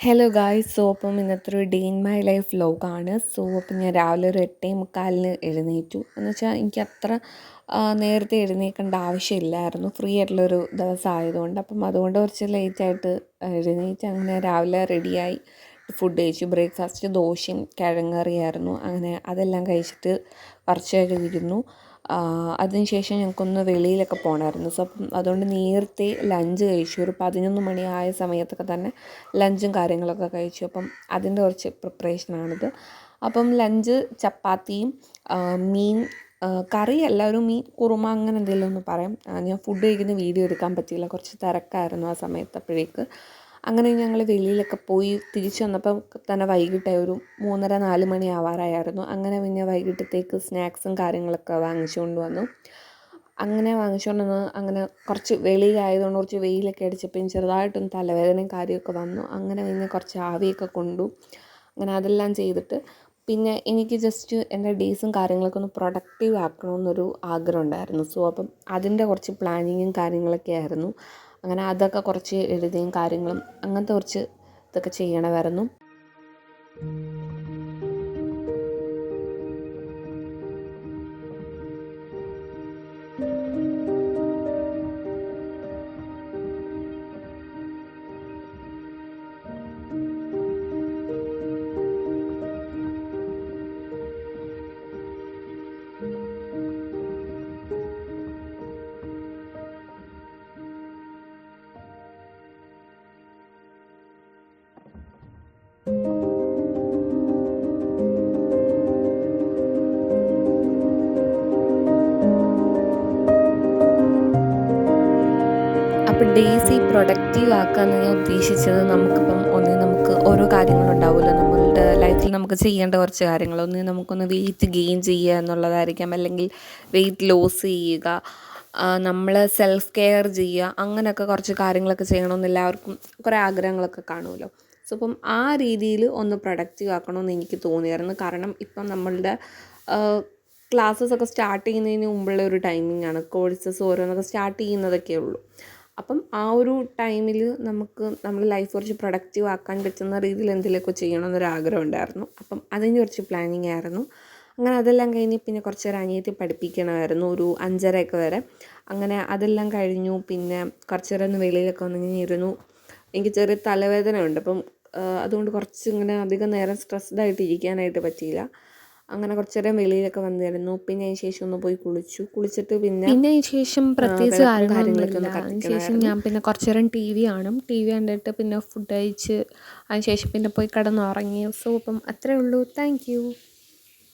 Hello guys. അപ്പം ഇന്നത്തെ ഒരു ഡേ ഇൻ മൈ ലൈഫ് വ്ലോഗാണ്. അപ്പം ഞാൻ രാവിലെ ഒരു 8:45 എഴുന്നേറ്റു. എന്ന് വെച്ചാൽ എനിക്ക് അത്ര നേരത്തെ എഴുന്നേൽക്കേണ്ട ആവശ്യമില്ലായിരുന്നു, ഫ്രീ ആയിട്ടുള്ളൊരു ദിവസം ആയതുകൊണ്ട്. അപ്പം അതുകൊണ്ട് കുറച്ച് ലേറ്റായിട്ട് എഴുന്നേറ്റ് അങ്ങനെ രാവിലെ റെഡിയായി ഫുഡ് കഴിച്ചു. ബ്രേക്ക്ഫാസ്റ്റ് ദോശയും കിഴങ്ങറിയായിരുന്നു. അങ്ങനെ അതെല്ലാം കഴിച്ചിട്ട് കുറച്ച് നേരം ഇരുന്നു. അതിനുശേഷം ഞങ്ങൾക്കൊന്ന് വെളിയിലൊക്കെ പോകണമായിരുന്നു. അപ്പം അതുകൊണ്ട് നേരത്തെ ലഞ്ച് കഴിച്ചു. ഒരു 11 മണിയായ സമയത്തൊക്കെ തന്നെ ലഞ്ചും കാര്യങ്ങളൊക്കെ കഴിച്ചു. അപ്പം അതിൻ്റെ കുറച്ച് പ്രിപ്പറേഷനാണിത്. അപ്പം ലഞ്ച് ചപ്പാത്തിയും മീൻ കറിയല്ല, ഒരു മീൻ കുറുമ അങ്ങനെ എന്തെങ്കിലും ഒന്ന് പറയാം. ഞാൻ ഫുഡ് കഴിക്കുന്ന വീഡിയോ എടുക്കാൻ പറ്റിയില്ല, കുറച്ച് തിരക്കായിരുന്നു ആ സമയത്തപ്പോഴേക്ക്. അങ്ങനെ ഞങ്ങൾ വെളിയിലൊക്കെ പോയി തിരിച്ചു വന്നപ്പം തന്നെ വൈകിട്ടായി, ഒരു 3:30-4 മണി ആവാറായിരുന്നു. അങ്ങനെ പിന്നെ വൈകിട്ടത്തേക്ക് സ്നാക്സും കാര്യങ്ങളൊക്കെ വാങ്ങിച്ചുകൊണ്ട് വന്നു. അങ്ങനെ വാങ്ങിച്ചുകൊണ്ട് വന്ന് അങ്ങനെ കുറച്ച് വെളിയിലായതുകൊണ്ട് കുറച്ച് വെയിലൊക്കെ അടിച്ചപ്പോൾ ചെറുതായിട്ടൊന്ന് തലവേദനയും കാര്യമൊക്കെ വന്നു. അങ്ങനെ പിന്നെ കുറച്ച് ആവിയൊക്കെ കൊണ്ടു. അങ്ങനെ അതെല്ലാം ചെയ്തിട്ട് പിന്നെ എനിക്ക് ജസ്റ്റ് എൻ്റെ ഡേയ്സും കാര്യങ്ങളൊക്കെ ഒന്ന് പ്രൊഡക്റ്റീവ് ആക്കണമെന്നൊരു ആഗ്രഹം ഉണ്ടായിരുന്നു. അപ്പം അതിൻ്റെ കുറച്ച് പ്ലാനിങ്ങും കാര്യങ്ങളൊക്കെ ആയിരുന്നു. അങ്ങനെ അതൊക്കെ കുറച്ച് എഴുതിയും കാര്യങ്ങളും അങ്ങനത്തെ കുറച്ച് ഇതൊക്കെ ചെയ്യണമായിരുന്നു. അപ്പോൾ ഡേയ്സ് പ്രൊഡക്റ്റീവ് ആക്കാമെന്ന് ഞാൻ ഉദ്ദേശിച്ചത്, നമുക്ക് ഓരോ കാര്യങ്ങളുണ്ടാവുമല്ലോ നമ്മളുടെ ലൈഫിൽ നമുക്ക് ചെയ്യേണ്ട കുറച്ച് കാര്യങ്ങൾ. നമുക്കൊന്ന് വെയിറ്റ് ഗെയിൻ ചെയ്യുക എന്നുള്ളതായിരിക്കാം, അല്ലെങ്കിൽ വെയിറ്റ് ലോസ് ചെയ്യുക, നമ്മൾ സെൽഫ് കെയർ ചെയ്യുക, അങ്ങനെയൊക്കെ കുറച്ച് കാര്യങ്ങളൊക്കെ ചെയ്യണമെന്ന് എല്ലാവർക്കും കുറേ ആഗ്രഹങ്ങളൊക്കെ കാണുമല്ലോ. അപ്പം ആ രീതിയിൽ ഒന്ന് പ്രൊഡക്റ്റീവ് ആക്കണമെന്ന് എനിക്ക് തോന്നിയായിരുന്നു. കാരണം ഇപ്പം നമ്മളുടെ ക്ലാസ്സസൊക്കെ സ്റ്റാർട്ട് ചെയ്യുന്നതിന് മുമ്പുള്ള ഒരു ടൈമിംഗ് ആണ്. കോഴ്സസ് ഓരോന്നൊക്കെ സ്റ്റാർട്ട് ചെയ്യുന്നതൊക്കെ ഉള്ളൂ. അപ്പം ആ ഒരു ടൈമിൽ നമുക്ക് നമ്മുടെ ലൈഫ് കുറച്ച് പ്രൊഡക്റ്റീവ് ആക്കാൻ പറ്റുന്ന രീതിയിൽ എന്തെങ്കിലുമൊക്കെ ചെയ്യണമെന്നൊരാഗ്രഹം ഉണ്ടായിരുന്നു. അപ്പം അതിന് കുറച്ച് പ്ലാനിങ് ആയിരുന്നു. അങ്ങനെ അതെല്ലാം കഴിഞ്ഞ് പിന്നെ കുറച്ച് നേരം അനിയത്തി പഠിപ്പിക്കണമായിരുന്നു, ഒരു 5:30 വരെ. അങ്ങനെ അതെല്ലാം കഴിഞ്ഞു. പിന്നെ കുറച്ച് നേരം ഒന്ന് വെളിയിലൊക്കെ വന്നിങ്ങനെ ഇരുന്നു. എനിക്ക് ചെറിയ തലവേദന ഉണ്ട്. അപ്പം അതുകൊണ്ട് കുറച്ച് ഇങ്ങനെ അധികം നേരം സ്ട്രെസ്ഡ് ആയിട്ട് ഇരിക്കാനായിട്ട് പറ്റിയില്ല. അങ്ങനെ കുറച്ച് നേരം വെളിയിലൊക്കെ വന്നിരുന്നു. പിന്നെ അതിന് ശേഷം ഒന്ന് പോയി കുളിച്ചിട്ട് പിന്നെ അതിന് ശേഷം പ്രത്യേകിച്ച് കാര്യങ്ങളൊന്നുമില്ല. അതിന് ശേഷം ഞാൻ പിന്നെ കുറച്ച് നേരം ടി വി കണ്ടിട്ട് പിന്നെ ഫുഡ് കഴിച്ച് അതിന് ശേഷം പിന്നെ പോയി കിടന്നുറങ്ങി. അപ്പം അത്രേ ഉള്ളൂ. Thank you.